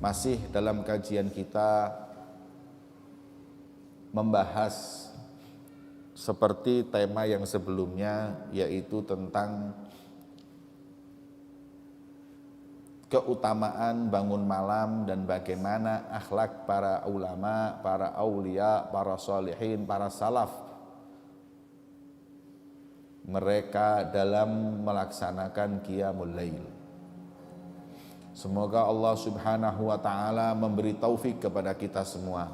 Masih dalam kajian kita membahas seperti tema yang sebelumnya, yaitu tentang keutamaan bangun malam dan bagaimana akhlak para ulama, para aulia, para sholihin, para salaf mereka dalam melaksanakan qiyamul lail. Semoga Allah Subhanahu wa taala memberi taufik kepada kita semua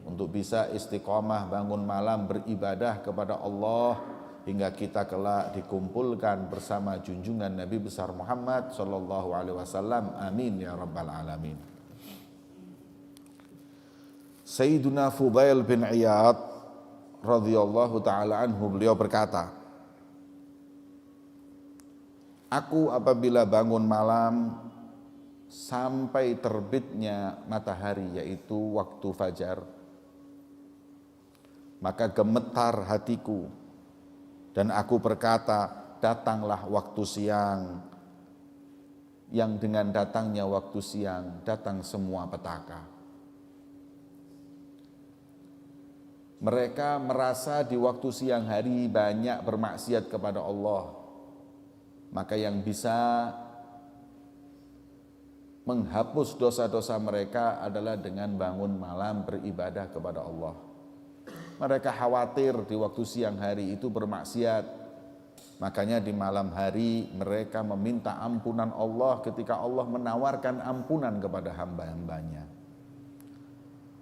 untuk bisa istiqomah bangun malam beribadah kepada Allah hingga kita kelak dikumpulkan bersama junjungan Nabi besar Muhammad sallallahu alaihi wasallam. Amin ya rabbal alamin. Sayyiduna Fudail bin Iyad radhiyallahu taala anhu, beliau berkata, aku apabila bangun malam sampai terbitnya matahari, yaitu waktu fajar, maka gemetar hatiku dan aku berkata, datanglah waktu siang, yang dengan datangnya waktu siang datang semua petaka. Mereka merasa di waktu siang hari banyak bermaksiat kepada Allah, maka yang bisa menghapus dosa-dosa mereka adalah dengan bangun malam beribadah kepada Allah. Mereka khawatir di waktu siang hari itu bermaksiat, makanya di malam hari mereka meminta ampunan Allah ketika Allah menawarkan ampunan kepada hamba-hambanya.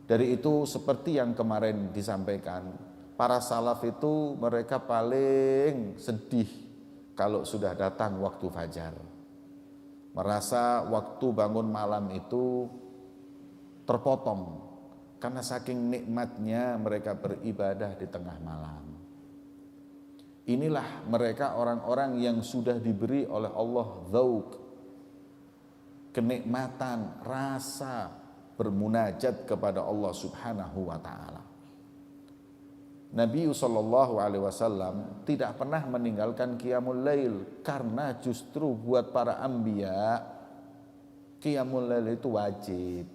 Dari itu seperti yang kemarin disampaikan, para salaf itu mereka paling sedih kalau sudah datang waktu fajar. Merasa waktu bangun malam itu terpotong karena saking nikmatnya mereka beribadah di tengah malam. Inilah mereka orang-orang yang sudah diberi oleh Allah dzauq, kenikmatan rasa bermunajat kepada Allah Subhanahu wa taala. Nabi sallallahu alaihi wasallam tidak pernah meninggalkan qiyamul lail, karena justru buat para anbiya qiyamul lail itu wajib.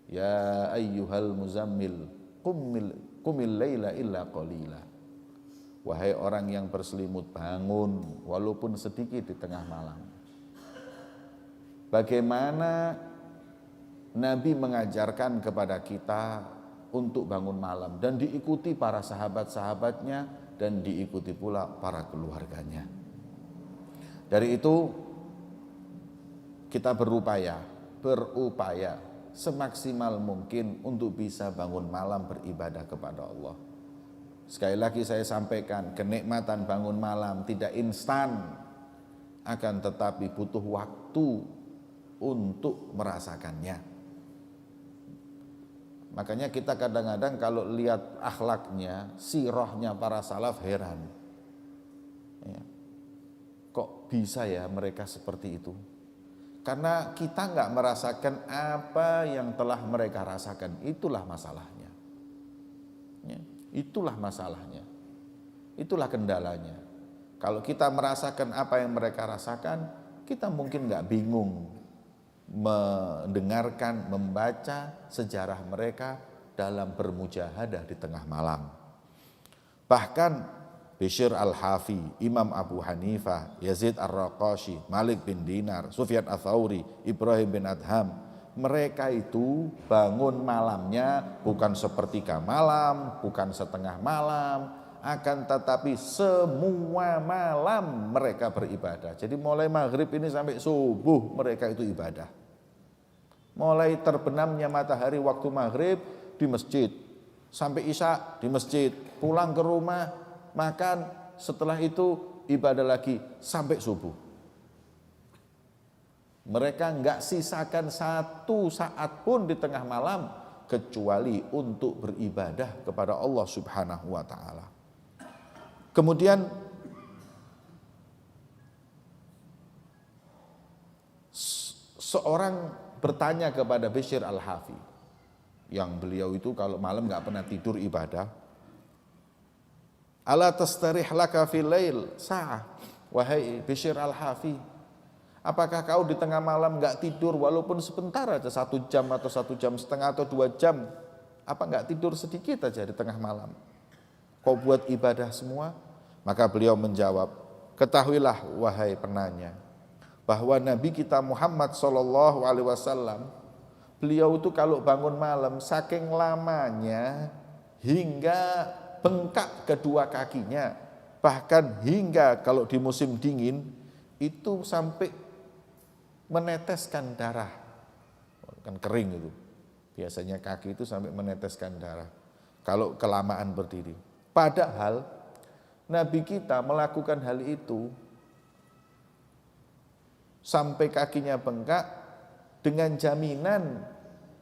Ya ayyuhal muzammil qumil laila illa qalila. Wahai orang yang berselimut, bangun walaupun sedikit di tengah malam. Bagaimana Nabi mengajarkan kepada kita untuk bangun malam dan diikuti para sahabat-sahabatnya dan diikuti pula para keluarganya. Dari itu kita berupaya semaksimal mungkin untuk bisa bangun malam beribadah kepada Allah. Sekali lagi saya sampaikan, kenikmatan bangun malam tidak instan, akan tetapi butuh waktu untuk merasakannya. Makanya kita kadang-kadang kalau lihat akhlaknya, sirahnya para salaf heran. Ya. Kok bisa ya mereka seperti itu? Karena kita nggak merasakan apa yang telah mereka rasakan. Itulah masalahnya. Ya. Itulah masalahnya. Itulah kendalanya. Kalau kita merasakan apa yang mereka rasakan, kita mungkin nggak bingung mendengarkan, membaca sejarah mereka dalam bermujahadah di tengah malam. Bahkan Bishr al-Hafi, Imam Abu Hanifah, Yazid ar-Raqashi, Malik bin Dinar, Sufyan ats-Tsauri, Ibrahim bin Adham, mereka itu bangun malamnya bukan sepertiga malam, bukan setengah malam, akan tetapi semua malam mereka beribadah. Jadi mulai maghrib ini sampai subuh mereka itu ibadah. Mulai terbenamnya matahari waktu maghrib di masjid, sampai isya di masjid, pulang ke rumah, makan, setelah itu ibadah lagi sampai subuh. Mereka enggak sisakan satu saat pun di tengah malam kecuali untuk beribadah kepada Allah Subhanahu wa taala. Kemudian seorang bertanya kepada Bishr al-Hafi, yang beliau itu kalau malam nggak pernah tidur ibadah. Ala tastarih laka fil lail sa'ah, wahai Bishr al-Hafi, Apakah kau di tengah malam nggak tidur walaupun sebentar aja, 1 jam atau 1,5 jam atau 2 jam? Apa nggak tidur sedikit aja di tengah malam? Kau buat ibadah semua? Maka beliau menjawab, ketahuilah wahai penanya, bahwa Nabi kita Muhammad SAW, beliau itu kalau bangun malam saking lamanya hingga bengkak kedua kakinya, bahkan hingga kalau di musim dingin itu sampai meneteskan darah, kan kering itu. Biasanya kaki itu sampai meneteskan darah kalau kelamaan berdiri. Padahal Nabi kita melakukan hal itu sampai kakinya bengkak dengan jaminan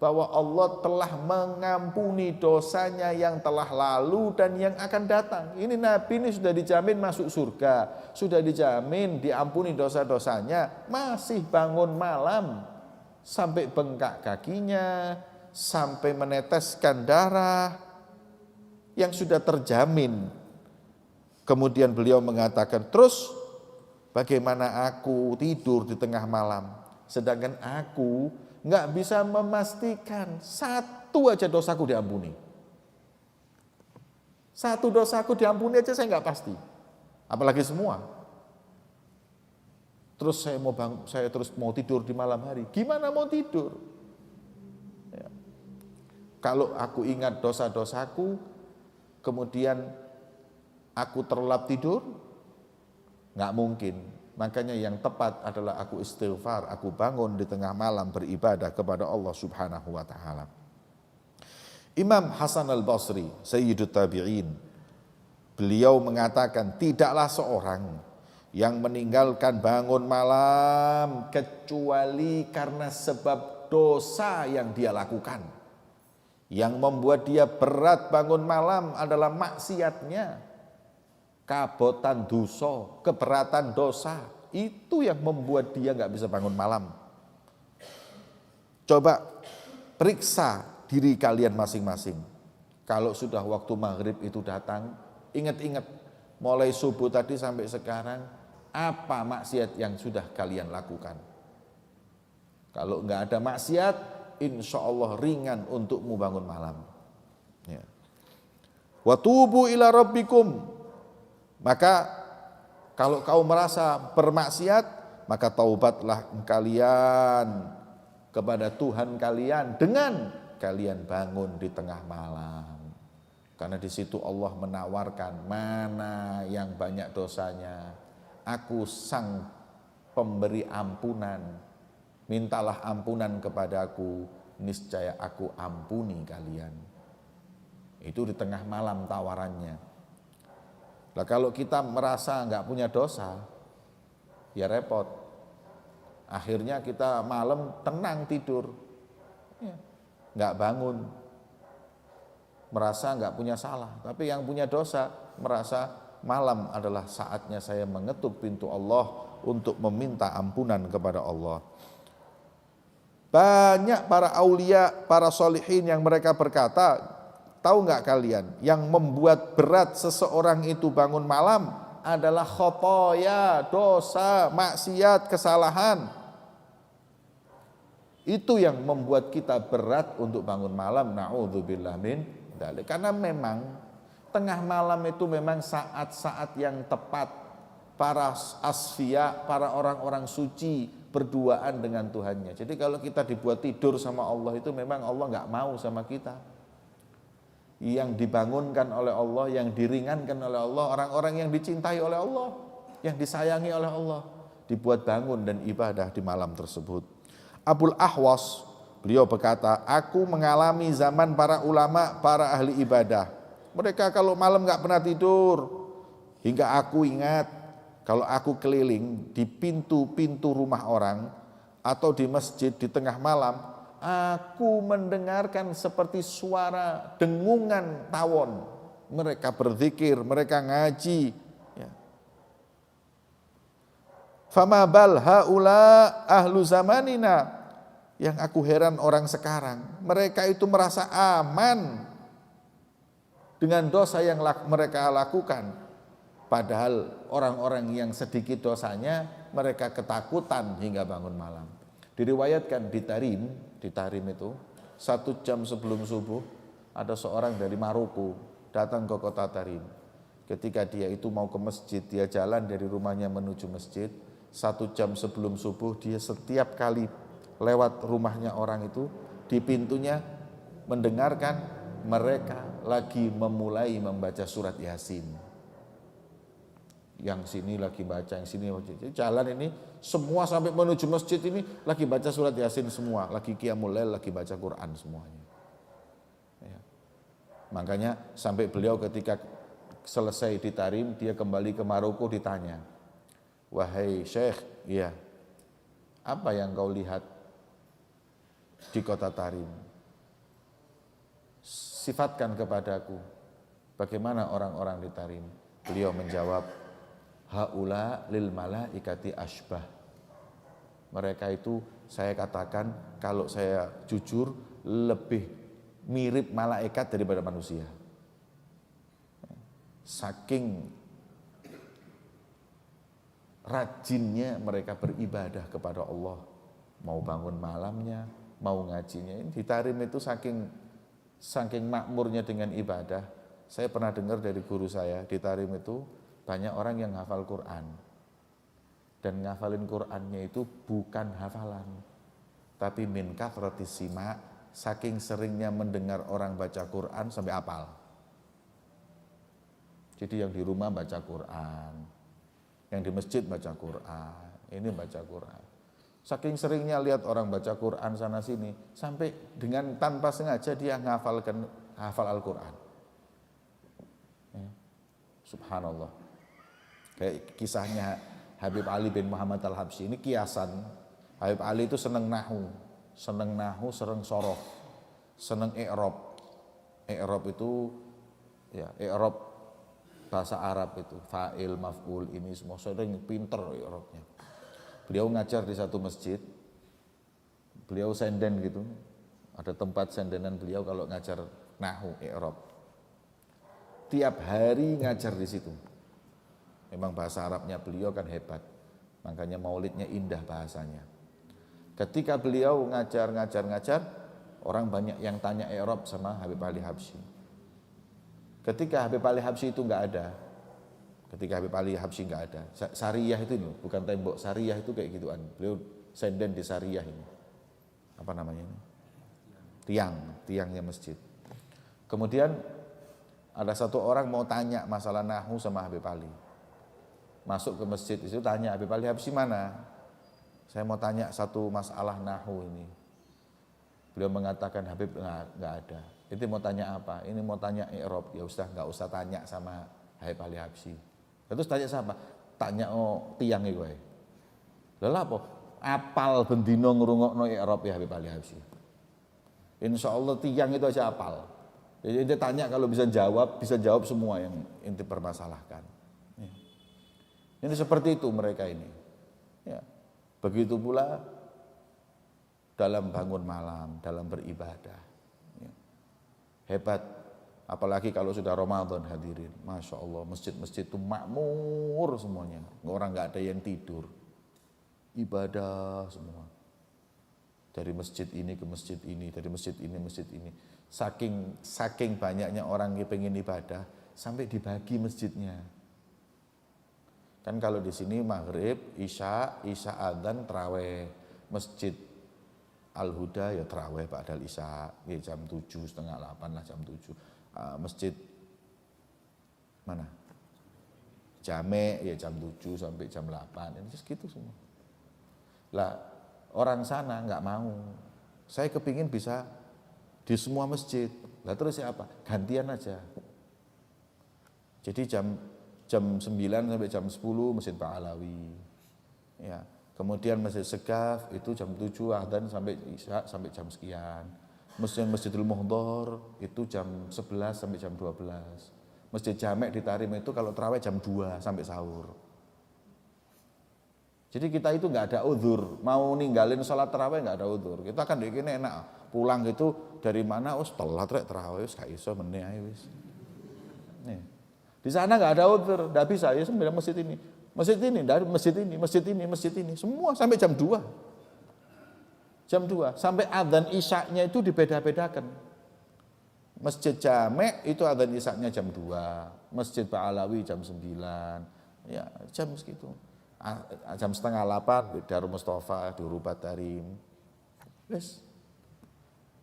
bahwa Allah telah mengampuni dosanya yang telah lalu dan yang akan datang. Ini Nabi ini sudah dijamin masuk surga, sudah dijamin diampuni dosa-dosanya, masih bangun malam sampai bengkak kakinya, sampai meneteskan darah yang sudah terjamin. Kemudian beliau mengatakan, terus bagaimana aku tidur di tengah malam, sedangkan aku nggak bisa memastikan satu aja dosaku diampuni. Satu dosaku diampuni aja saya nggak pasti, apalagi semua. Terus saya terus mau tidur di malam hari, gimana mau tidur? Ya. Kalau aku ingat dosa-dosaku, kemudian aku terlelap tidur, nggak mungkin. Makanya yang tepat adalah aku istighfar, aku bangun di tengah malam beribadah kepada Allah Subhanahu wa taala. Imam Hasan Al-Basri, Sayyidut Tabi'in, beliau mengatakan, tidaklah seorang yang meninggalkan bangun malam kecuali karena sebab dosa yang dia lakukan. Yang membuat dia berat bangun malam adalah maksiatnya. Kabotan dosa, keberatan dosa, itu yang membuat dia nggak bisa bangun malam. Coba periksa diri kalian masing-masing. Kalau sudah waktu maghrib itu datang, ingat-ingat mulai subuh tadi sampai sekarang, apa maksiat yang sudah kalian lakukan? Kalau nggak ada maksiat, insya Allah ringan untukmu bangun malam. Ya. Wa tubu ila rabbikum. Maka kalau kau merasa bermaksiat, maka taubatlah kalian kepada Tuhan kalian dengan kalian bangun di tengah malam. Karena di situ Allah menawarkan, mana yang banyak dosanya, aku sang pemberi ampunan, mintalah ampunan kepadaku, niscaya aku ampuni kalian. Itu di tengah malam tawarannya. Lah kalau kita merasa nggak punya dosa, ya repot. Akhirnya kita malam tenang tidur, nggak bangun, merasa nggak punya salah. Tapi yang punya dosa merasa malam adalah saatnya saya mengetuk pintu Allah untuk meminta ampunan kepada Allah. Banyak para aulia, para solihin yang mereka berkata, tahu nggak kalian, yang membuat berat seseorang itu bangun malam adalah khotoya, dosa, maksiat, kesalahan. Itu yang membuat kita berat untuk bangun malam. Na'udzubillah min dzalik. Karena memang tengah malam itu memang saat-saat yang tepat para asfiya, para orang-orang suci berduaan dengan Tuhannya. Jadi kalau kita dibuat tidur sama Allah itu memang Allah nggak mau sama kita. Yang dibangunkan oleh Allah, yang diringankan oleh Allah, orang-orang yang dicintai oleh Allah, yang disayangi oleh Allah, dibuat bangun dan ibadah di malam tersebut. Abul Ahwas, beliau berkata, aku mengalami zaman para ulama, para ahli ibadah. Mereka kalau malam gak pernah tidur, hingga aku ingat kalau aku keliling di pintu-pintu rumah orang atau di masjid di tengah malam, aku mendengarkan seperti suara dengungan tawon. Mereka berzikir, mereka ngaji. Ya. Fama bal haula ahlu zamanina. Yang aku heran orang sekarang, mereka itu merasa aman dengan dosa yang mereka lakukan. Padahal orang-orang yang sedikit dosanya mereka ketakutan hingga bangun malam. Diriwayatkan di Tarim itu 1 jam sebelum subuh ada seorang dari Maroko datang ke kota Tarim. Ketika dia itu mau ke masjid, dia jalan dari rumahnya menuju masjid. 1 jam sebelum subuh dia setiap kali lewat rumahnya orang itu, di pintunya mendengarkan mereka lagi memulai membaca surat Yasin. Yang sini lagi baca, yang sini baca. Jalan ini semua sampai menuju masjid ini lagi baca surat Yasin semua, lagi qiyamul lail, lagi baca Quran semuanya. Ya. Makanya sampai beliau ketika selesai di Tarim, dia kembali ke Maroko, ditanya, "Wahai Syekh, iya, apa yang kau lihat di kota Tarim? Sifatkan kepadaku bagaimana orang-orang di Tarim." Beliau menjawab, "Haula lil malaikati asbah." Mereka itu saya katakan kalau saya jujur lebih mirip malaikat daripada manusia. Saking rajinnya mereka beribadah kepada Allah, mau bangun malamnya, mau ngajinya. Di Tarim itu saking makmurnya dengan ibadah. Saya pernah dengar dari guru saya, di Tarim itu banyak orang yang hafal Quran. Dan ngafalin Qurannya itu bukan hafalan, tapi min kathratis sima, saking seringnya mendengar orang baca Quran sampai hafal. Jadi yang di rumah baca Quran, yang di masjid baca Quran, ini baca Quran. Saking seringnya lihat orang baca Quran sana sini, sampai dengan tanpa sengaja dia hafal Al-Quran. Ya. Subhanallah. Kayak kisahnya Habib Ali bin Muhammad Al-Habsyi, ini kiasan. Habib Ali itu seneng nahu, seneng sorof, seneng i'rab. I'rab itu ya i'rab bahasa Arab itu, fa'il, maf'ul, ini semua sering pinter i'rabnya. Beliau ngajar di satu masjid, beliau senden gitu, ada tempat sendenan beliau kalau ngajar nahu, i'rab. Tiap hari ngajar di situ. Memang bahasa Arabnya beliau kan hebat, makanya maulidnya indah bahasanya. Ketika beliau ngajar, orang banyak yang tanya i'rab sama Habib Ali Habsyi. Ketika Habib Ali Habsyi itu enggak ada, Sariyah itu loh, bukan tembok, Sariyah itu kayak gituan. Beliau senden di Sariyah ini. Apa namanya ini? Tiangnya masjid. Kemudian ada satu orang mau tanya masalah nahu sama Habib Ali. Masuk ke masjid itu tanya, "Habib Ali Habsyi mana? Saya mau tanya satu masalah nahu ini." Beliau mengatakan, "Habib enggak ada." "Itu mau tanya apa?" "Ini mau tanya i'rab." "Ya Ustaz, enggak usah tanya sama Habib Ali Habsyi." Terus tanya siapa? Tanya tiang iku wae. Lha apa? Apal bendina ngrungokno i'rab ya Habib Ali Habsyi. Insyaallah tiang itu aja apal. Jadi dia tanya kalau bisa jawab semua yang inti permasalahkan. Ya. Ini seperti itu mereka ini. Ya. Begitu pula dalam bangun malam, dalam beribadah. Ya. Hebat. Apalagi kalau sudah Ramadan hadirin. Masya Allah, masjid-masjid itu makmur semuanya. Orang nggak ada yang tidur. Ibadah semua. Dari masjid ini ke masjid ini, dari masjid ini masjid ini. Saking banyaknya orang yang pengen ibadah, sampai dibagi masjidnya. Kan kalau di sini maghrib, isya adzan, taraweh. Masjid Al-Huda ya taraweh ba'dal isya, ya jam 7, setengah 8 lah, jam 7. Masjid mana? Jame ya jam 7 sampai jam 8. Ini segitu semua. Lah orang sana nggak mau. Saya kepingin bisa di semua masjid. Lah terus siapa? Gantian aja. Jadi jam 9 sampai jam 10 Masjid Pak Alawi. Ya. Kemudian Masjid Segaf itu jam 7 adzan sampai isya sampai jam sekian. Masjidil Muhdhar itu jam 11 sampai jam 12. Masjid Jamek di Tarim itu kalau tarawih jam 2 sampai sahur. Jadi kita itu nggak ada udzur, mau ninggalin sholat tarawih nggak ada udzur. Kita kan di sini enak, pulang gitu dari mana? Telat rek tarawih, gak iso meneh ae wis. Nih. Di sana nggak ada udzur, nggak bisa ya sembilan masjid ini. Masjid ini, dari masjid ini, masjid ini, masjid ini, semua sampai jam 2. Jam 2, sampai adzan isyaknya itu dibeda-bedakan. Masjid Jamek itu adzan isyaknya jam 2, Masjid Ba'alawi jam 9, ya jam segitu. Jam setengah 8 di Darul Mustafa, di Rubat Tarim. Wes.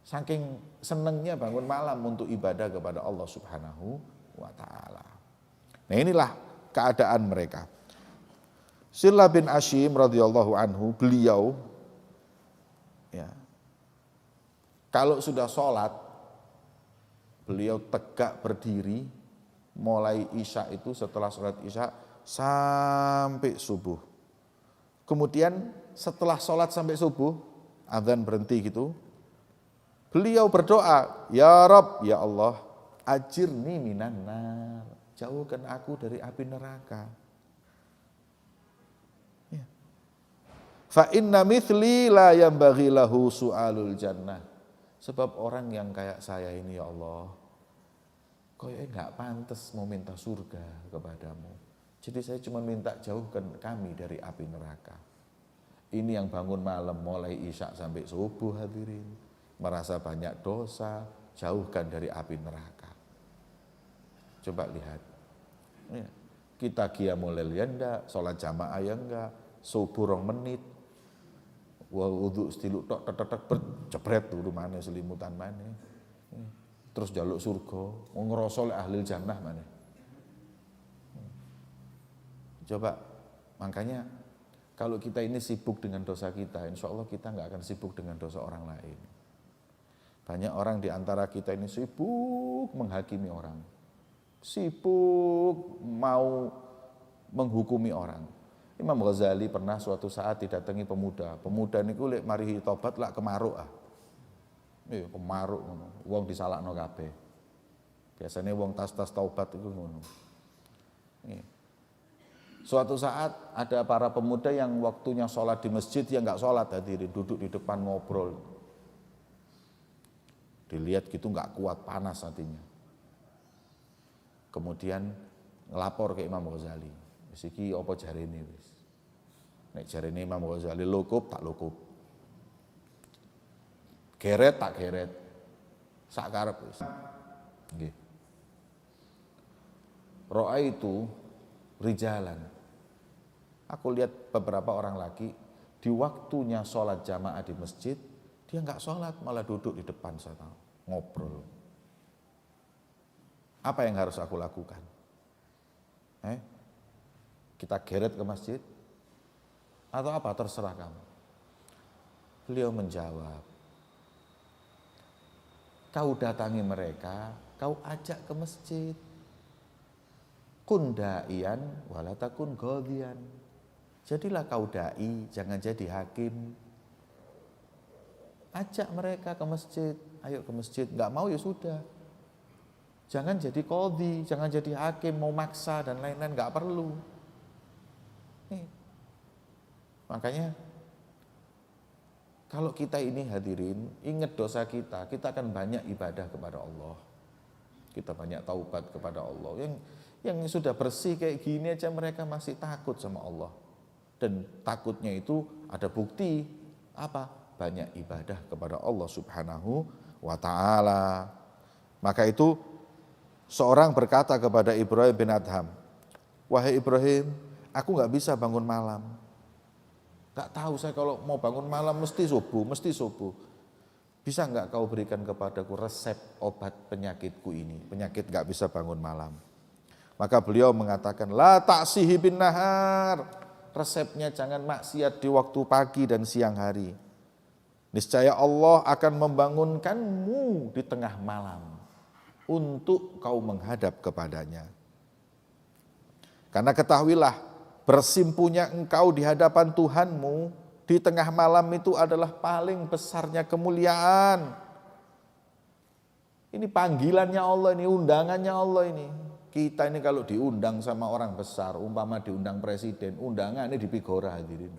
Saking senengnya bangun malam untuk ibadah kepada Allah Subhanahu wa taala. Nah, inilah keadaan mereka. Sirlah bin Ashim radhiyallahu anhu, beliau ya, kalau sudah sholat, beliau tegak berdiri mulai isya itu, setelah sholat isya sampai subuh. Kemudian setelah sholat sampai subuh, adzan berhenti gitu, beliau berdoa, ya Rabb, ya Allah, ajirni minan nar, jauhkan aku dari api neraka. Fa inna mithli la yanbaghi lahu su'alul jannah. Sebab orang yang kayak saya ini, ya Allah, kayaknya enggak pantas mau minta surga kepadamu. Jadi saya cuma minta jauhkan kami dari api neraka. Ini yang bangun malam mulai isya sampai subuh, hadirin, merasa banyak dosa, jauhkan dari api neraka. Coba lihat. Ya. Kita qiyamul lail ya enggak, sholat jamaah ya enggak, subuh 2 menit. Wudu stiluk tok tek berjebret turu maneh selimutan maneh. Terus jaluk surga, mau ngerasa lek ahli jannah maneh. Coba, makanya kalau kita ini sibuk dengan dosa kita, insya Allah kita nggak akan sibuk dengan dosa orang lain. Banyak orang di antara kita ini sibuk menghakimi orang, sibuk mau menghukumi orang. Imam Ghazali pernah suatu saat didatangi pemuda. Pemuda niku lek mari tobat lak kemaruk ah. Iya, kemaruk ngono. Wong disalahno kabeh. Biasanya wong tas-tas taubat itu ngono. Suatu saat ada para pemuda yang waktunya sholat di masjid, dia nggak sholat, hadirin, duduk di depan ngobrol. Dilihat gitu nggak kuat, panas hatinya. Kemudian ngelapor ke Imam Ghazali. Wis iki apa jarene wis. Nek jarene Imam Ghazali lukup tak lukup. Geret tak geret. Sak karep wis. Nggih. Ra'aitu rijalan. Aku lihat beberapa orang lagi di waktunya sholat jamaah di masjid, dia nggak sholat, malah duduk di depan sana ngobrol. Apa yang harus aku lakukan? Kita geret ke masjid atau apa, terserah kamu. Beliau menjawab, kau datangi mereka, kau ajak ke masjid. Kun da'ian walatakun ghadian. Jadilah kau dai, jangan jadi hakim. Ajak mereka ke masjid, ayo ke masjid, nggak mau ya sudah. Jangan jadi qadhi, jangan jadi hakim, mau maksa dan lain-lain, nggak perlu. Makanya kalau kita ini hadirin, ingat dosa kita akan banyak ibadah kepada Allah. Kita banyak taubat kepada Allah. Yang sudah bersih kayak gini aja mereka masih takut sama Allah. Dan takutnya itu ada bukti apa? Banyak ibadah kepada Allah Subhanahu wa taala. Maka itu seorang berkata kepada Ibrahim bin Adham, wahai Ibrahim, aku nggak bisa bangun malam. Gak tahu saya kalau mau bangun malam mesti subuh. Bisa nggak kau berikan kepadaku resep obat penyakitku ini? Penyakit nggak bisa bangun malam. Maka beliau mengatakan, la ta'sihi bin nahar. Resepnya jangan maksiat di waktu pagi dan siang hari. Niscaya Allah akan membangunkanmu di tengah malam untuk kau menghadap kepadanya. Karena ketahuilah, bersimpunya engkau di hadapan Tuhanmu di tengah malam itu adalah paling besarnya kemuliaan. Ini panggilannya Allah, ini undangannya Allah ini. Kita ini kalau diundang sama orang besar, umpama diundang presiden, undangannya dipigora hadirin.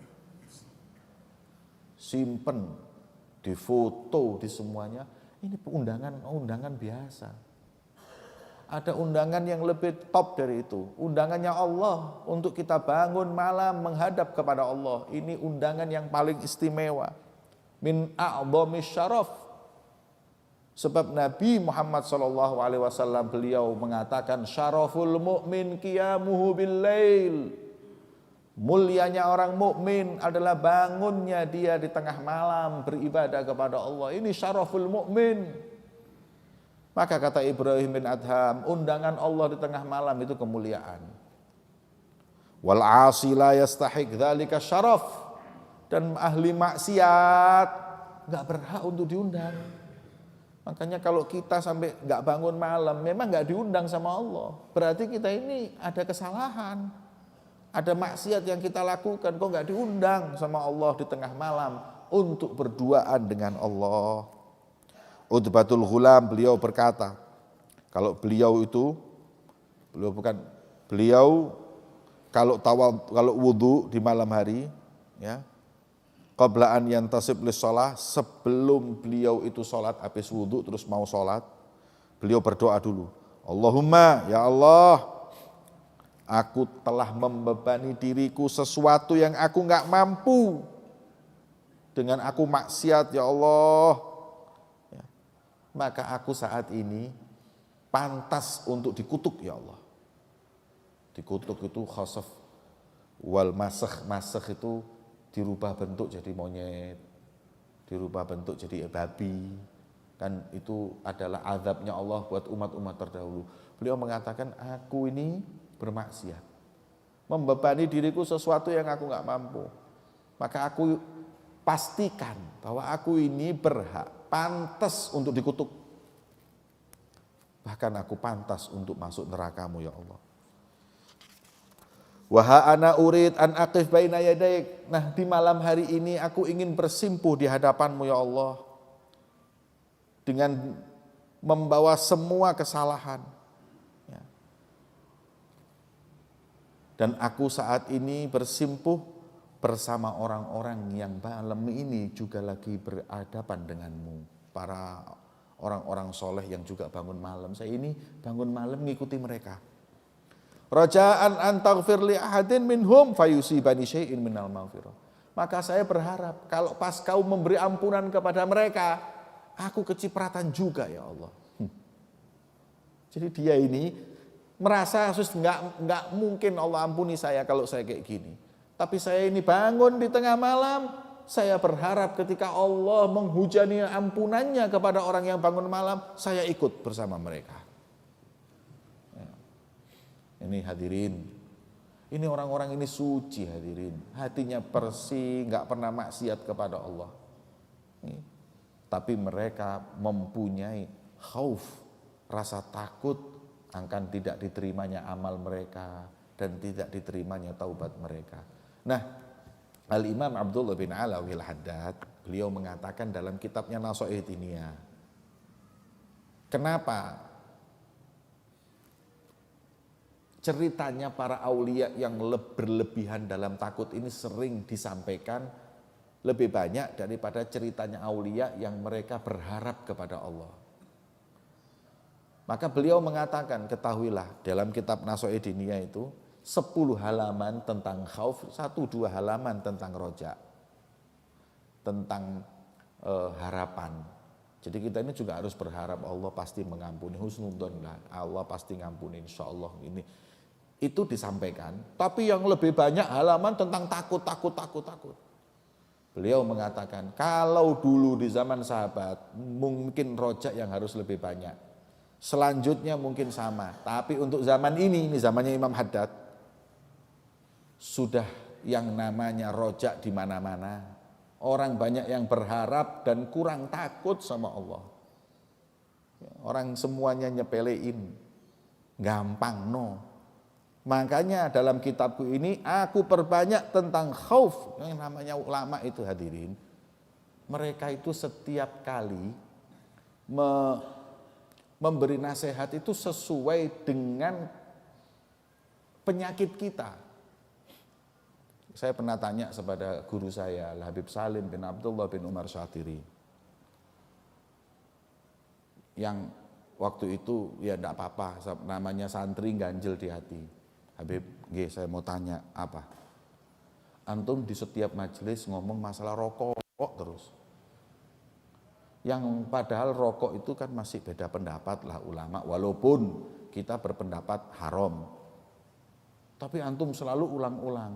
Simpen, difoto, di semuanya. Ini undangan biasa. Ada undangan yang lebih top dari itu. Undangannya Allah untuk kita bangun malam menghadap kepada Allah. Ini undangan yang paling istimewa. Min a'dhamis syaraf. Sebab Nabi Muhammad SAW beliau mengatakan syaraful mu'min qiyamuhu bil lail. Mulianya orang mukmin adalah bangunnya dia di tengah malam beribadah kepada Allah. Ini syaraful mu'min. Maka kata Ibrahim bin Adham, undangan Allah di tengah malam itu kemuliaan. Wal 'asi la yastahiq dzalika syaraf. Dan ahli maksiat enggak berhak untuk diundang. Makanya kalau kita sampai enggak bangun malam, memang enggak diundang sama Allah. Berarti kita ini ada kesalahan. Ada maksiat yang kita lakukan, kok enggak diundang sama Allah di tengah malam untuk berduaan dengan Allah. Utbatul Ghulam beliau berkata, kalau beliau kalau wudu di malam hari, ya, qabla an yantasib lis shalah, sebelum beliau itu salat habis wudu terus mau salat, beliau berdoa dulu. Allahumma, ya Allah, aku telah membebani diriku sesuatu yang aku enggak mampu. Dengan aku maksiat, ya Allah. Maka aku saat ini pantas untuk dikutuk, ya Allah. Dikutuk itu khasaf wal masakh itu dirubah bentuk jadi monyet, dirubah bentuk jadi babi. Kan itu adalah azabnya Allah buat umat-umat terdahulu. Beliau mengatakan, aku ini bermaksiat, membebani diriku sesuatu yang aku enggak mampu. Maka aku pastikan bahwa aku ini berhak, pantas untuk dikutuk. Bahkan aku pantas untuk masuk neraka-Mu, ya Allah. Wa ana urid an aqif baina yadaik. Nah, di malam hari ini aku ingin bersimpuh di hadapan-Mu, ya Allah. Dengan membawa semua kesalahan. Ya. Dan aku saat ini bersimpuh bersama orang-orang yang malam ini juga lagi berhadapan denganmu. Para orang-orang soleh yang juga bangun malam. Saya ini bangun malam mengikuti mereka. Raja'an an taghfir li ahadin minhum fayusibani syai'in minal maghfirah. Maka saya berharap kalau pas kau memberi ampunan kepada mereka, aku kecipratan juga, ya Allah. Jadi dia ini merasa enggak mungkin Allah ampuni saya kalau saya kayak gini. Tapi saya ini bangun di tengah malam, saya berharap ketika Allah menghujani ampunannya kepada orang yang bangun malam, saya ikut bersama mereka. Ini hadirin, ini orang-orang ini suci hadirin, hatinya bersih, nggak pernah maksiat kepada Allah. Tapi mereka mempunyai khauf, rasa takut akan tidak diterimanya amal mereka dan tidak diterimanya taubat mereka. Nah, Al-Imam Abdullah bin Alawi Al-Haddad, beliau mengatakan dalam kitabnya Nasha'ih Diniyah, kenapa ceritanya para aulia yang berlebihan dalam takut ini sering disampaikan lebih banyak daripada ceritanya aulia yang mereka berharap kepada Allah. Maka beliau mengatakan, ketahuilah dalam kitab Nasha'ih Diniyah itu 10 halaman tentang khauf, 1-2 halaman tentang roja, tentang harapan. Jadi kita ini juga harus berharap Allah pasti mengampuni, husnudzon lah, Allah pasti ngampuni insyaallah. Ini itu disampaikan, tapi yang lebih banyak halaman tentang takut. Beliau mengatakan, kalau dulu di zaman sahabat mungkin rojak yang harus lebih banyak, selanjutnya mungkin sama, tapi untuk zaman ini zamannya Imam Haddad, sudah yang namanya rojak di mana-mana. Orang banyak yang berharap dan kurang takut sama Allah. Orang semuanya nyepelein, gampang no. Makanya dalam kitabku ini aku perbanyak tentang khauf. Yang namanya ulama itu hadirin, mereka itu setiap kali memberi nasihat itu sesuai dengan penyakit kita. Saya pernah tanya kepada guru saya, Habib Salim bin Abdullah bin Umar Syatiri, yang waktu itu ya enggak apa-apa, namanya santri ganjel di hati. Habib, nggih saya mau tanya apa? Antum di setiap majelis ngomong masalah rokok terus. Yang padahal rokok itu kan masih beda pendapat lah ulama, walaupun kita berpendapat haram. Tapi antum selalu ulang-ulang.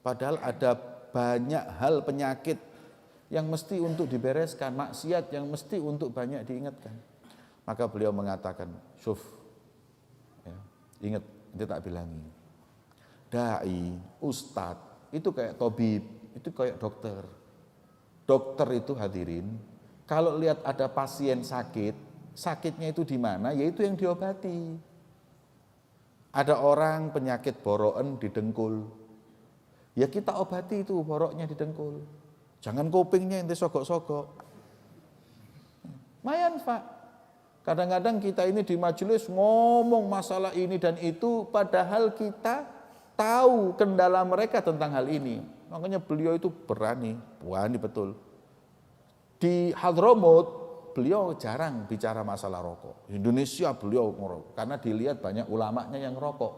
Padahal ada banyak hal penyakit yang mesti untuk dibereskan, maksiat yang mesti untuk banyak diingatkan. Maka beliau mengatakan, syuf, ya, ingat, itu tak bilangi. Dai, ustadz, itu kayak tabib, itu kayak dokter. Dokter itu hadirin, kalau lihat ada pasien sakit, sakitnya itu di mana? Yaitu yang diobati. Ada orang penyakit borokan di dengkul, ya kita obati itu boroknya di dengkul. Jangan kupingnya ente sogok-sogok. Mayan Pak. Kadang-kadang kita ini di majelis ngomong masalah ini dan itu, padahal kita tahu kendala mereka tentang hal ini. Makanya beliau itu berani betul. Di Hadramut beliau jarang bicara masalah rokok. Indonesia beliau ngerokok karena dilihat banyak ulamanya yang ngerokok.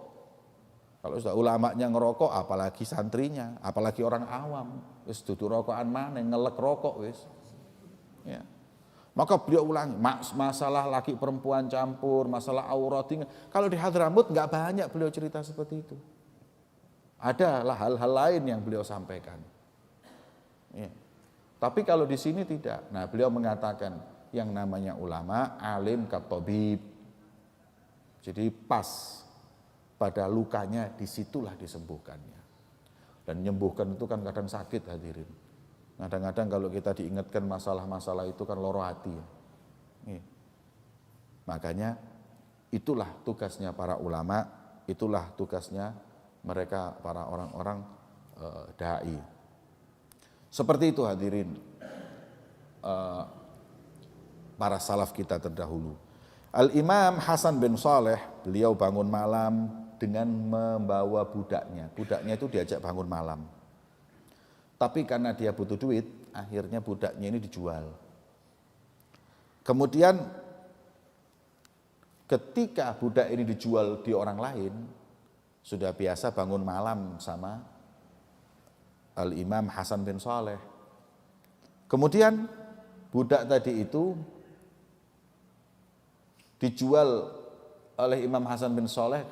Kalau sudah ulamanya ngerokok, apalagi santrinya, apalagi orang awam, wis dudu rokokan mana ngelek rokok wis. Ya. Maka beliau ulangi masalah laki perempuan campur, masalah aurat. Kalau di Hadramut nggak banyak beliau cerita seperti itu. Adalah hal-hal lain yang beliau sampaikan. Ya. Tapi kalau di sini tidak. Nah, beliau mengatakan yang namanya ulama alim katabib. Jadi pas pada lukanya disitulah disembuhkannya. Dan menyembuhkan itu kan kadang sakit hadirin. Kadang-kadang kalau kita diingatkan masalah-masalah itu kan loro hati. Makanya itulah tugasnya para ulama, itulah tugasnya mereka para orang-orang dai. Seperti itu hadirin para salaf kita terdahulu. Al-Imam Hasan bin Saleh, beliau bangun malam dengan membawa budaknya. Budaknya itu diajak bangun malam. Tapi karena dia butuh duit, akhirnya budaknya ini dijual. Kemudian ketika budak ini dijual di orang lain, sudah biasa bangun malam sama Al-Imam Hasan bin Saleh. Kemudian budak tadi itu dijual oleh Imam Hasan bin Saleh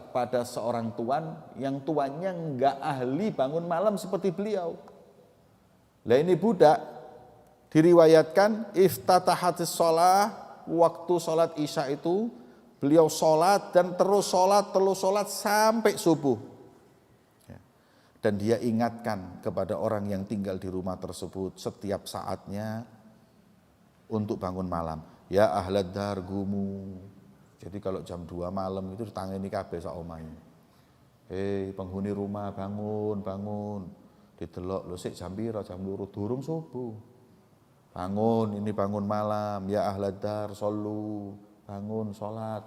pada seorang tuan yang tuannya enggak ahli bangun malam seperti beliau. Lah ini budak diriwayatkan iftatahatis shalah, waktu salat Isya itu beliau salat dan terus salat sampai subuh. Dan dia ingatkan kepada orang yang tinggal di rumah tersebut setiap saatnya untuk bangun malam. Ya ahlad dar gumu. Jadi kalau jam 2 malam itu ditangani kabeh sak omahe. Hei penghuni rumah bangun. Didelok lho sik jam pira, jam 2 durung subuh. Bangun, ini bangun malam. Ya ahlad dar shollu. Bangun salat.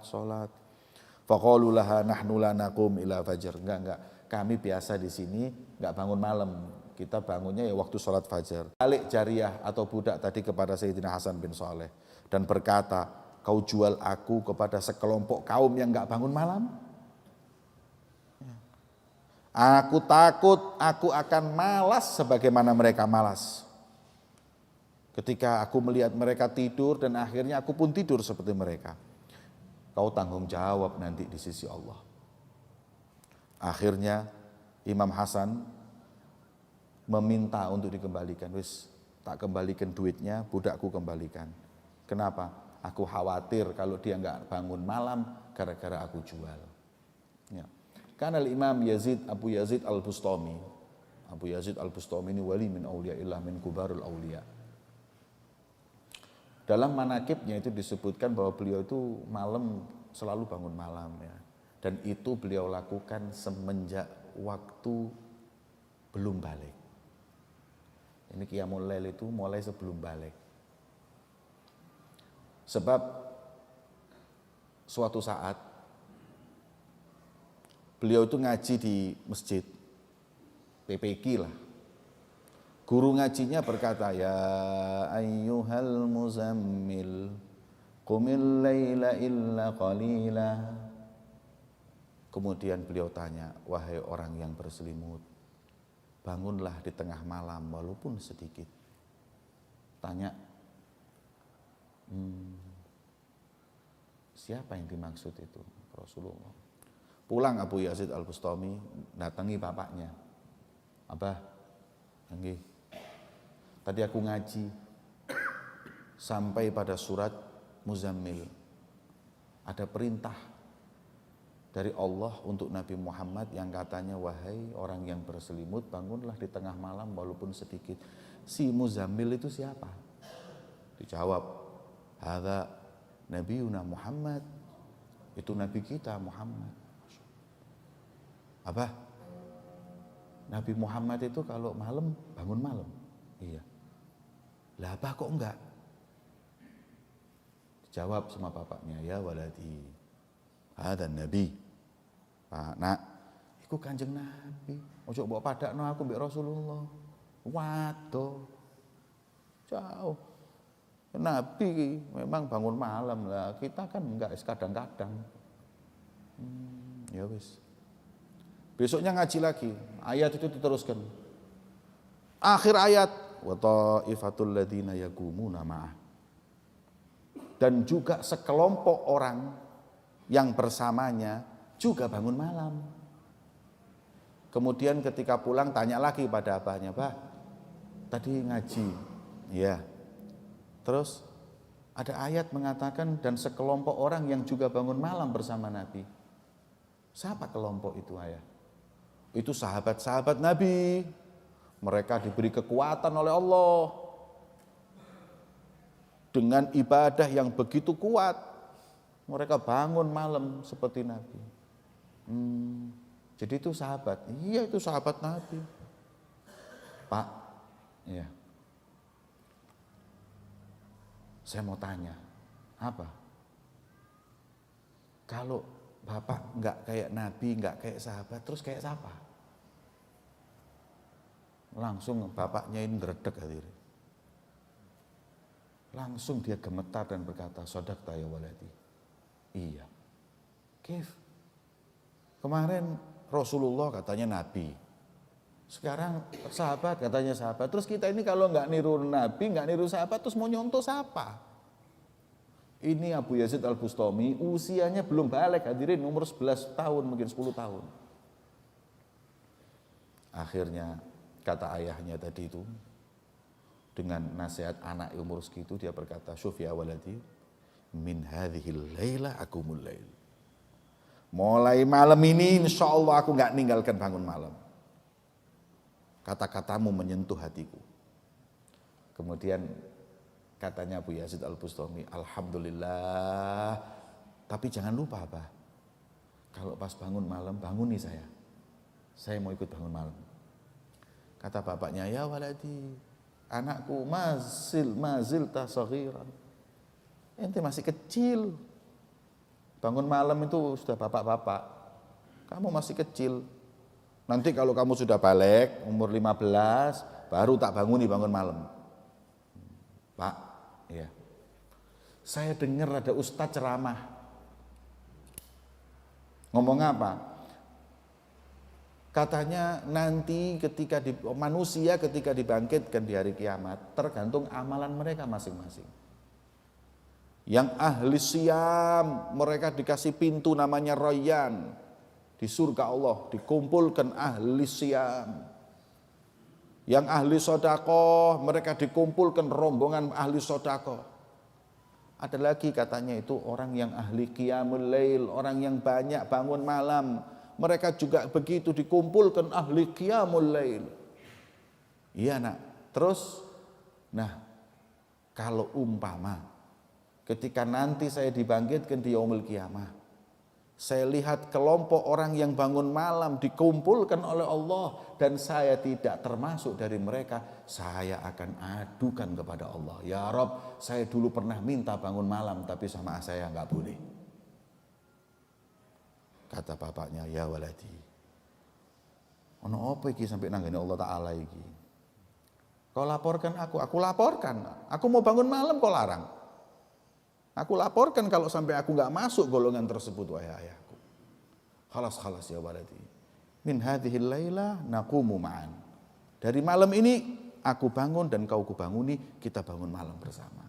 Faqalu laha nahnu la naqum ila fajr. Enggak. Kami biasa di sini enggak bangun malam. Kita bangunnya ya waktu salat fajar. Balik jariyah atau budak tadi kepada Sayyidina Hasan bin Saleh dan berkata, kau jual aku kepada sekelompok kaum yang enggak bangun malam? Aku takut aku akan malas sebagaimana mereka malas. Ketika aku melihat mereka tidur dan akhirnya aku pun tidur seperti mereka. Kau tanggung jawab nanti di sisi Allah. Akhirnya Imam Hasan meminta untuk dikembalikan. Wis tak kembalikan duitnya, budakku kembalikan. Kenapa? Aku khawatir kalau dia enggak bangun malam gara-gara aku jual. Ya. Karena Imam Abu Yazid Al-Bustami. Abu Yazid Al-Bustami ini wali min auliyaillah min kubarul auliya. Dalam manakibnya itu disebutkan bahwa beliau itu malam selalu bangun malam ya. Dan itu beliau lakukan semenjak waktu belum balik. Ini qiyamul lail itu mulai sebelum balik. Sebab suatu saat beliau itu ngaji di masjid PPQ lah. Guru ngajinya berkata, ya ayyuhal muzammil qumil laila illa qalila. Kemudian beliau tanya, wahai orang yang berselimut, bangunlah di tengah malam walaupun sedikit. Tanya, siapa yang dimaksud itu? Rasulullah. Pulang Abu Yazid Al-Bustami, datangi bapaknya. Abah, nggih. Tadi aku ngaji sampai pada surat Muzammil. Ada perintah dari Allah untuk Nabi Muhammad yang katanya, wahai orang yang berselimut, bangunlah di tengah malam walaupun sedikit. Si Muzammil itu siapa? Dijawab, hadza nabiyuna Muhammad. Itu nabi kita Muhammad. Abah, Nabi Muhammad itu kalau malam bangun malam. Iya. Lah abah kok enggak? Dijawab sama bapaknya, ya waladi, ada nabi. Pak, nak, iku Kanjeng Nabi. Ojo mbok padakno aku mbek Rasulullah. Waduh. Jauh. Nabi memang bangun malam lah. Kita kan enggak, kadang-kadang. Ya wis. Besoknya ngaji lagi, ayat itu diteruskan. Akhir ayat, wa ta'ifatul ladzina yaqumuna ma'ah. Dan juga sekelompok orang yang bersamanya juga bangun malam. Kemudian ketika pulang tanya lagi pada abahnya, "Bah, tadi ngaji." Ya. Terus ada ayat mengatakan dan sekelompok orang yang juga bangun malam bersama Nabi. Siapa kelompok itu, ayah? Itu sahabat-sahabat Nabi. Mereka diberi kekuatan oleh Allah dengan ibadah yang begitu kuat. Mereka bangun malam seperti Nabi. Jadi itu sahabat. Iya, itu sahabat Nabi. Pak, ya. Saya mau tanya, apa? Kalau Bapak enggak kayak Nabi, enggak kayak sahabat, terus kayak siapa? Langsung bapaknya ini meredek hadirin. Langsung dia gemetar dan berkata, "Shadaqta ya waladi." Iya. Kif. Kemarin Rasulullah katanya Nabi. Sekarang sahabat katanya sahabat. Terus kita ini kalau enggak niru Nabi, enggak niru sahabat, terus mau nyontoh siapa? Ini Abu Yazid Al-Bustami usianya belum balik hadirin, umur 11 tahun, mungkin 10 tahun. Akhirnya kata ayahnya tadi itu, dengan nasihat anak umur segitu dia berkata, "Syuf ya waladi, min hadhil laila akumul lail." Mulai malam ini insya Allah aku gak ninggalkan bangun malam. Kata-katamu menyentuh hatiku. Kemudian katanya Abu Yazid Al-Bustami, alhamdulillah. Tapi jangan lupa Abah, kalau pas bangun malam, banguni saya. Saya mau ikut bangun malam. Kata bapaknya, ya waladi, anakku mazil tasaghiran. Ente masih kecil. Bangun malam itu sudah bapak-bapak. Kamu masih kecil. Nanti kalau kamu sudah balik, umur 15, baru tak banguni bangun malam. Pak, ya. Saya dengar ada ustadz ceramah. Ngomong apa? Katanya nanti manusia ketika dibangkitkan di hari kiamat, tergantung amalan mereka masing-masing. Yang ahli siyam, mereka dikasih pintu namanya Rayyan. Di surga Allah dikumpulkan ahli siyam. Yang ahli sedekah, mereka dikumpulkan rombongan ahli sedekah. Ada lagi katanya itu orang yang ahli qiyamul lail, orang yang banyak bangun malam. Mereka juga begitu dikumpulkan ahli qiyamul lail. Iya nak. Terus, nah kalau umpama ketika nanti saya dibangkitkan di yaumul qiyamah, saya lihat kelompok orang yang bangun malam dikumpulkan oleh Allah dan saya tidak termasuk dari mereka, saya akan adukan kepada Allah. Ya Rabb, saya dulu pernah minta bangun malam tapi sama saya enggak boleh. Kata bapaknya, ya waladi, ono apa iki sampai nanggani Allah Ta'ala iki? Kau laporkan aku laporkan. Aku mau bangun malam kau larang. Aku laporkan kalau sampai aku nggak masuk golongan tersebut, wahai ayahku. Khalas ya waladi. Min hadhil laila naqumu ma'an. Dari malam ini aku bangun dan kau kubanguni, kita bangun malam bersama.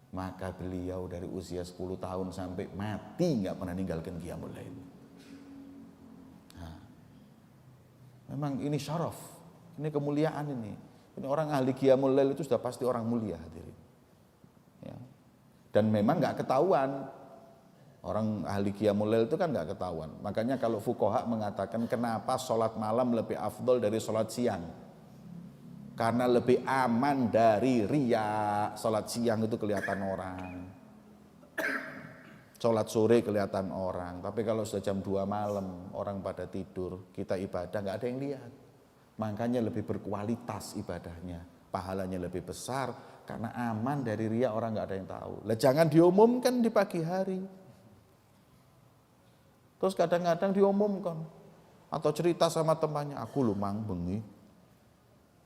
Maka beliau dari usia 10 tahun sampai mati nggak pernah ninggalkan qiyamul lail. Nah, memang ini syaraf, ini kemuliaan ini. Ini orang ahli qiyamul lail itu sudah pasti orang mulia hadirin. Ya. Dan memang nggak ketahuan. Orang ahli qiyamul lail itu kan nggak ketahuan. Makanya kalau fuqaha mengatakan kenapa sholat malam lebih afdol dari sholat siang. Karena lebih aman dari riya. Sholat siang itu kelihatan orang. Sholat sore kelihatan orang. Tapi kalau sudah jam 2 malam orang pada tidur, kita ibadah nggak ada yang lihat. Makanya lebih berkualitas ibadahnya. Pahalanya lebih besar karena aman dari riya, orang nggak ada yang tahu. Lah jangan diumumkan di pagi hari. Terus kadang-kadang diumumkan atau cerita sama temannya, aku lumang bengi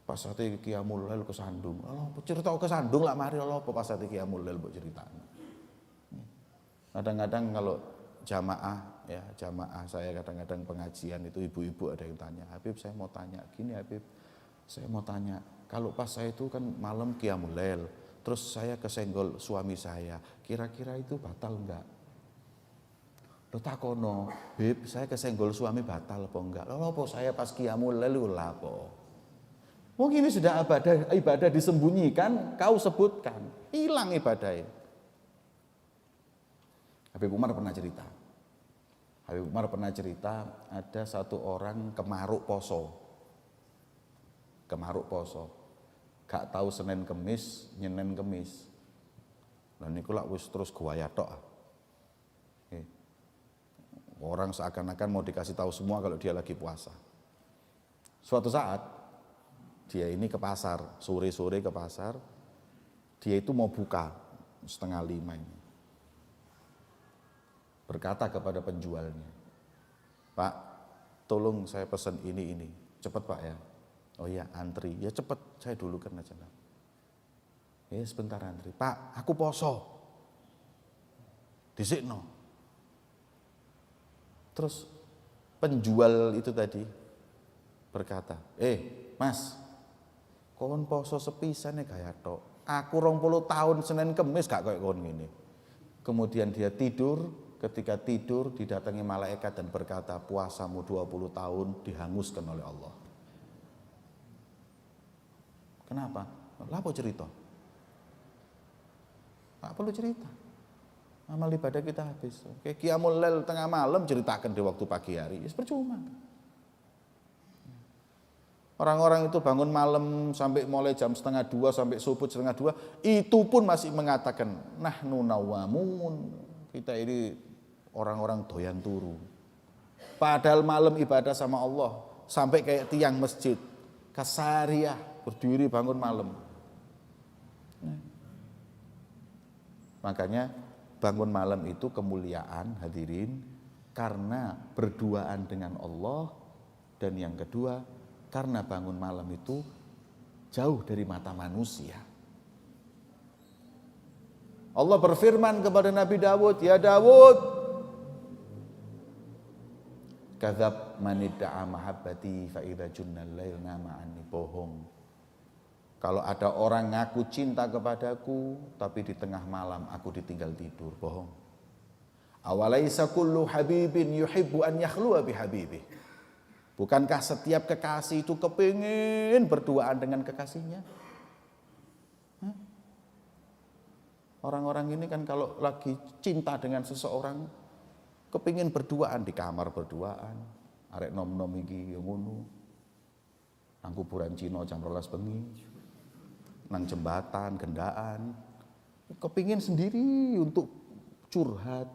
pas ate qiyamul lail kesandung. Allah cerita kesandung lah mari Allah pas ate qiyamul lail mbok ceritanya. Kadang-kadang kalau jamaah saya kadang-kadang pengajian itu ibu-ibu ada yang tanya, Habib saya mau tanya gini Habib, saya mau tanya kalau pas saya itu kan malam qiyamul lail, terus saya kesenggol suami saya, kira-kira itu batal enggak? Lo takono, Beb, saya kesenggol suami batal apa enggak? Lo apa saya pas qiyamul lail lha apa? Mungkin ini sudah ibadah disembunyikan, kau sebutkan, hilang ibadahnya. Habib Umar pernah cerita, ada satu orang kemaruk poso. Gak tahu Senin Kemis, Nyenen Kemis. Lah niku lak wis terus guaya tok. Orang seakan-akan mau dikasih tahu semua kalau dia lagi puasa. Suatu saat dia ini ke pasar, sore-sore ke pasar. Dia itu mau buka 4:30 ini. Berkata kepada penjualnya, Pak, tolong saya pesan ini. Cepat Pak ya. Oh iya, antri. Ya cepat, saya dulu kan aja. Ya sebentar antri. Pak, aku poso. Disikno. Terus penjual itu tadi berkata, Mas, kon poso sepisan gaya tok. Aku 20 tahun Senin Kemis gak kayak kon gini. Kemudian dia tidur, ketika tidur didatangi malaikat dan berkata, puasamu 20 tahun dihanguskan oleh Allah. Kenapa? Lah apa cerita? Tak perlu cerita. Amal ibadah kita habis. Oke, qiyamul lail tengah malam ceritakan di waktu pagi hari, ya percuma. Orang-orang itu bangun malam sampai mulai jam 1:30 sampai subuh 1:30, itu pun masih mengatakan nahnu nawamun. Kita ini orang-orang doyan turu. Padahal malam ibadah sama Allah sampai kayak tiang masjid, kasariah berdiri bangun malam. Makanya bangun malam itu kemuliaan hadirin karena berduaan dengan Allah, dan yang kedua karena bangun malam itu jauh dari mata manusia. Allah berfirman kepada Nabi Dawud, ya Dawud, kadzab man idda'a mahabbati fa idza junnal lail nama anni. Bohong. Kalau ada orang ngaku cinta kepadaku, tapi di tengah malam aku ditinggal tidur, bohong. Awalaisa kullu habibin yuhibbu an yakhluwa bihabibih. Bukankah setiap kekasih itu kepingin berduaan dengan kekasihnya? Orang-orang ini kan kalau lagi cinta dengan seseorang, kepingin berduaan di kamar berduaan. Arek nom-nom iki yo ngono. Nang kuburan Cina jam 12 bengi. Nang jembatan, gendaan, kepingin sendiri untuk curhat.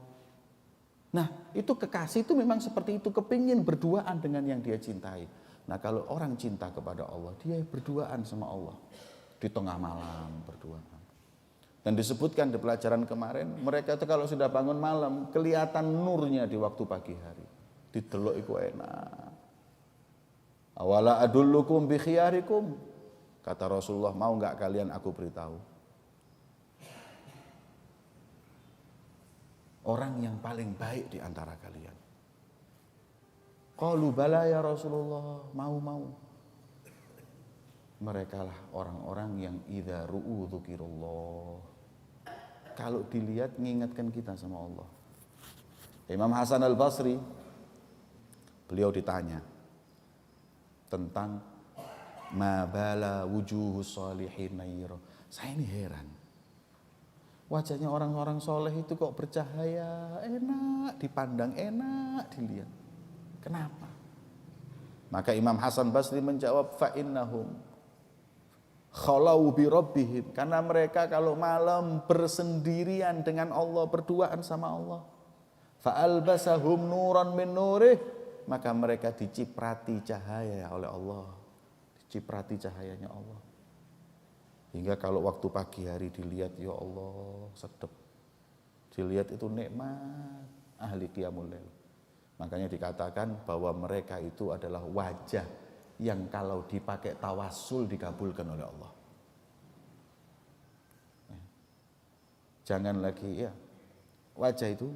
Nah itu kekasih itu memang seperti itu, kepingin berduaan dengan yang dia cintai. Nah kalau orang cinta kepada Allah, dia berduaan sama Allah di tengah malam berduaan. Dan disebutkan di pelajaran kemarin, mereka itu kalau sudah bangun malam kelihatan nurnya di waktu pagi hari. Didelok iku enak. Awala adullukum bi khiyarikum. Kata Rasulullah, mau enggak kalian aku beritahu? orang yang paling baik di antara kalian. Qalu bala ya Rasulullah, mau. Mereka lah orang-orang yang idza ru'u dzikirullah. Kalau dilihat mengingatkan kita sama Allah. Imam Hasan Al-Basri, beliau ditanya tentang ma bala wujuhus shalihin nayra. Saya ini heran. Wajahnya orang-orang soleh itu kok bercahaya, enak dipandang, enak dilihat. Kenapa? Maka Imam Hasan Basri menjawab, fa innahum khalau bi rabbihim, karena mereka kalau malam bersendirian dengan Allah, berduaan sama Allah. Fa albasahum nuran min nurih, maka mereka diciprati cahaya oleh Allah. Diciprati cahayanya Allah. Hingga kalau waktu pagi hari dilihat, ya Allah, sedep. Dilihat itu nikmat ahli qiyamul lail. Makanya dikatakan bahwa mereka itu adalah wajah yang kalau dipakai tawassul dikabulkan oleh Allah. Jangan lagi ya, wajah itu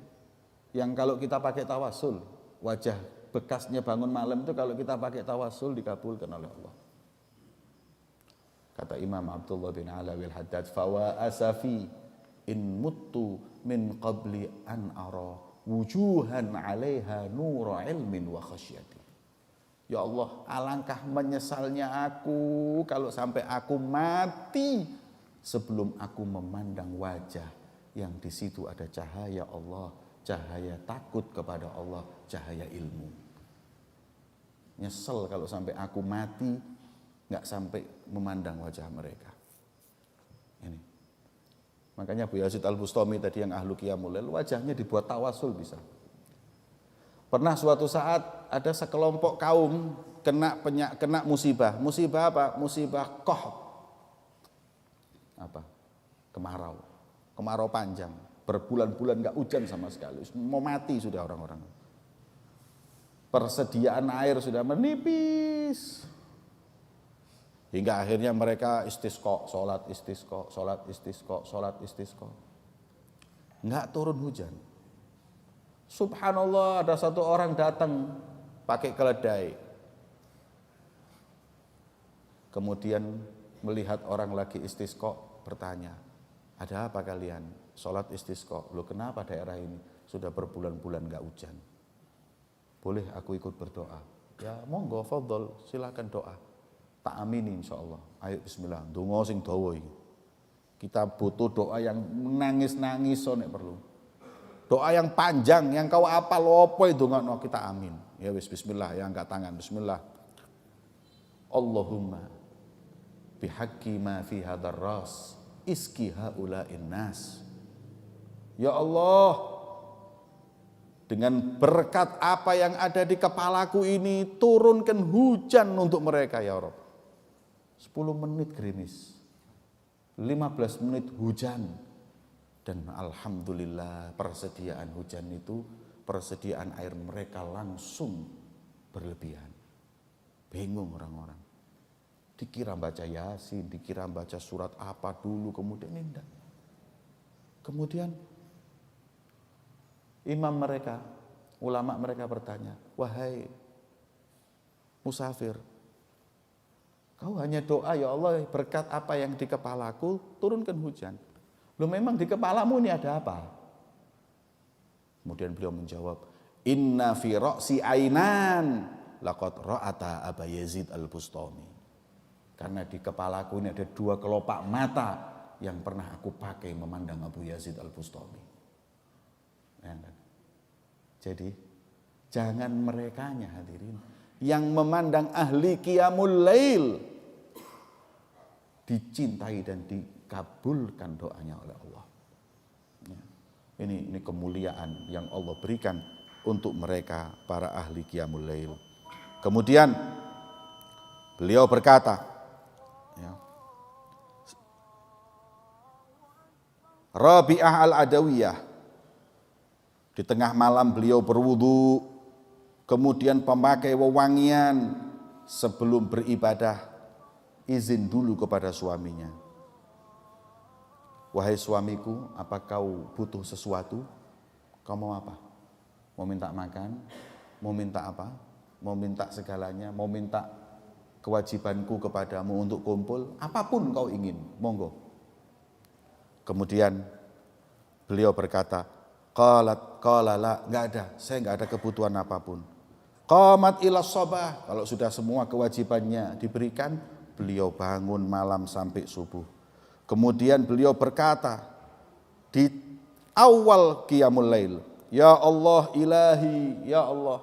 yang kalau kita pakai tawassul, wajah bekasnya bangun malam itu kalau kita pakai tawassul dikabulkan oleh Allah. Kata Imam Abdullah bin Alawi Al-Haddad, fawa asafi in muttu min qabli an ara wujuhan 'alaiha nura ilmin wa khasyati. Ya Allah, alangkah menyesalnya aku kalau sampai aku mati sebelum aku memandang wajah yang di situ ada cahaya Allah, cahaya takut kepada Allah, cahaya ilmu. Nyesel kalau sampai aku mati nggak sampai memandang wajah mereka. Ini. Makanya Bu Yazid Al-Bustami tadi yang ahlu qiyamul lail, wajahnya dibuat tawasul bisa. Pernah suatu saat ada sekelompok kaum kena musibah. Musibah apa? Musibah kemarau. Kemarau panjang. Berbulan-bulan nggak hujan sama sekali. Mau mati sudah orang-orang. Persediaan air sudah menipis. Hingga akhirnya mereka istisqa, sholat istisqa. Nggak turun hujan. Subhanallah, ada satu orang datang pakai keledai. Kemudian melihat orang lagi istisqa, bertanya, ada apa kalian? Sholat istisqa. Loh, kenapa daerah ini sudah berbulan-bulan nggak hujan? Boleh aku ikut berdoa? Ya monggo, fadhol, silakan doa. Tak amini insyaallah. Ayo bismillah, donga sing dawa iki. Kita butuh doa yang nangis-nangis nek perlu. Doa yang panjang, yang kau apal apa itu ndongakno kita amin. Ya wis bismillah, ya angkat tangan bismillah. Allahumma bihaqqi ma fi hadzal ras iski haula'in nas. Ya Allah, dengan berkat apa yang ada di kepalaku ini, turunkan hujan untuk mereka ya Rabb. 10 menit gerimis, 15 menit hujan, dan alhamdulillah persediaan hujan itu, persediaan air mereka langsung berlebihan. Bingung orang-orang, dikira baca Yasin, dikira baca surat apa dulu, kemudian tidak. Kemudian imam mereka, ulama mereka bertanya, wahai musafir, kau hanya doa, ya Allah berkat apa yang di kepalaku turunkan hujan. Loh, memang di kepalamu ini ada apa? Kemudian beliau menjawab, inna fi ra'si ainan laqad ra'ata Aba Yazid Al-Bustami. Karena di kepalaku ini ada 2 kelopak mata yang pernah aku pakai memandang Abu Yazid Al-Bustami. Jadi jangan merekanya hadirin, yang memandang ahli qiyamul lail dicintai dan dikabulkan doanya oleh Allah. Ini kemuliaan yang Allah berikan untuk mereka para ahli qiyamul lail. Kemudian beliau berkata, ya, Rabi'ah al-Adawiyah, di tengah malam beliau berwudu, kemudian pemakai wewangian sebelum beribadah, izin dulu kepada suaminya. Wahai suamiku, apa kau butuh sesuatu? Kau mau apa? Mau minta makan? Mau minta apa? Mau minta segalanya? Mau minta kewajibanku kepadamu untuk kumpul? Apapun kau ingin, monggo. Kemudian beliau berkata, qala la, enggak ada, saya enggak ada kebutuhan apapun. Qamat ila shabah, kalau sudah semua kewajibannya diberikan, beliau bangun malam sampai subuh. Kemudian beliau berkata di awal qiyamul lail, ya Allah ilahi, ya Allah,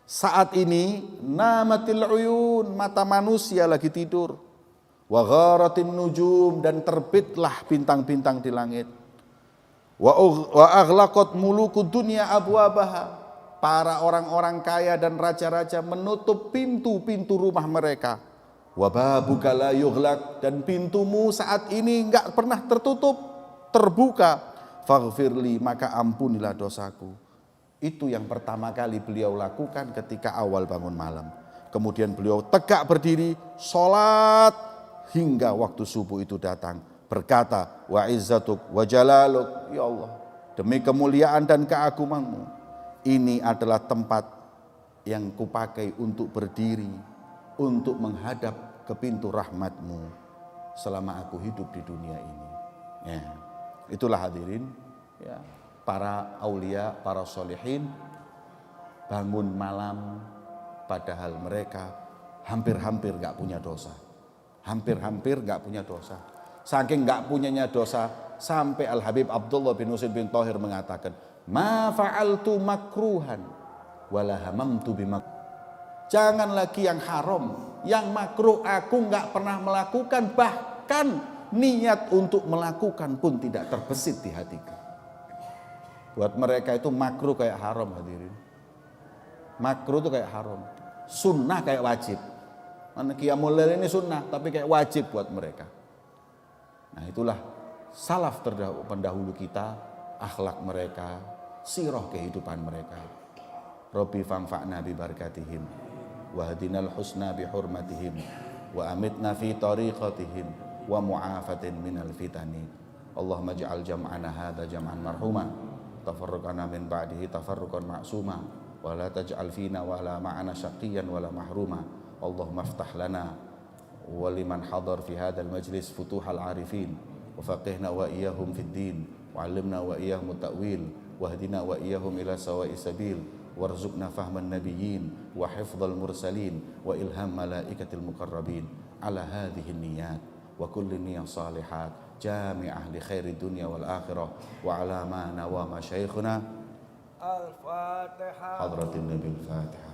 saat ini namatil uyun, mata manusia lagi tidur, wa gharatin nujum, dan terbitlah bintang-bintang di langit, wa aghlaqat mulukud dunya abwabaha, para orang-orang kaya dan raja-raja menutup pintu-pintu rumah mereka, wa babuka la yughlaq, dan pintumu saat ini enggak pernah tertutup, terbuka, faghfirli, maka ampunilah dosaku. Itu yang pertama kali beliau lakukan ketika awal bangun malam. Kemudian beliau tegak berdiri, sholat hingga waktu subuh itu datang, berkata, wa izzatuk wa jalaluk, ya Allah, demi kemuliaan dan keagunganmu, ini adalah tempat yang kupakai untuk berdiri, untuk menghadap ke pintu rahmatmu selama aku hidup di dunia ini. Ya, itulah hadirin, ya, para aulia, para solihin bangun malam padahal mereka hampir-hampir gak punya dosa. Hampir-hampir gak punya dosa. Saking gak punyanya dosa, sampai Al-Habib Abdullah bin Husain bin Thahir mengatakan, ma fa'altu makruhan wala hamamtu bimak. Jangan lagi yang haram, yang makruh aku gak pernah melakukan, bahkan niat untuk melakukan pun tidak terbesit di hatiku. Buat mereka itu makruh kayak haram, hadirin. Makruh itu kayak haram, sunnah kayak wajib. Qiyamul lail ini sunnah, tapi kayak wajib buat mereka. Nah, itulah salaf pendahulu kita, akhlak mereka, sirah kehidupan mereka. Rabbi fanfa'na bi barakatihim, wahdinal husna bi hurmatihim, wa amitna fi tariqatihim, wa mu'afatin minal fitani. Allahumma ja'al jam'ana hadha jam'an marhuma, tafarruqana min ba'dihi tafarruqan ma'suma, wa la taj'al fina wa la ma'ana syaqiyan wa la mahruma. Allahumma aftah lana wa liman hadar fi hadzal majlis futuhal arifin, wa faqihna wa iyyahum fid din, wa 'allimna wa iyyahum ta'wil, wa hdina wa iyyahum ila sawa'is sabil, warzuqna fahman nabiyyin wa hifdzal mursalin wa ilham malaikatil muqarrabin ala hadhihi niyyat wa kulli niyyah salihat jami'ah li khairi dunya wal akhirah wa ala ma nawa masyayikhuna al-Fatihah hadratin nabil Fatihah.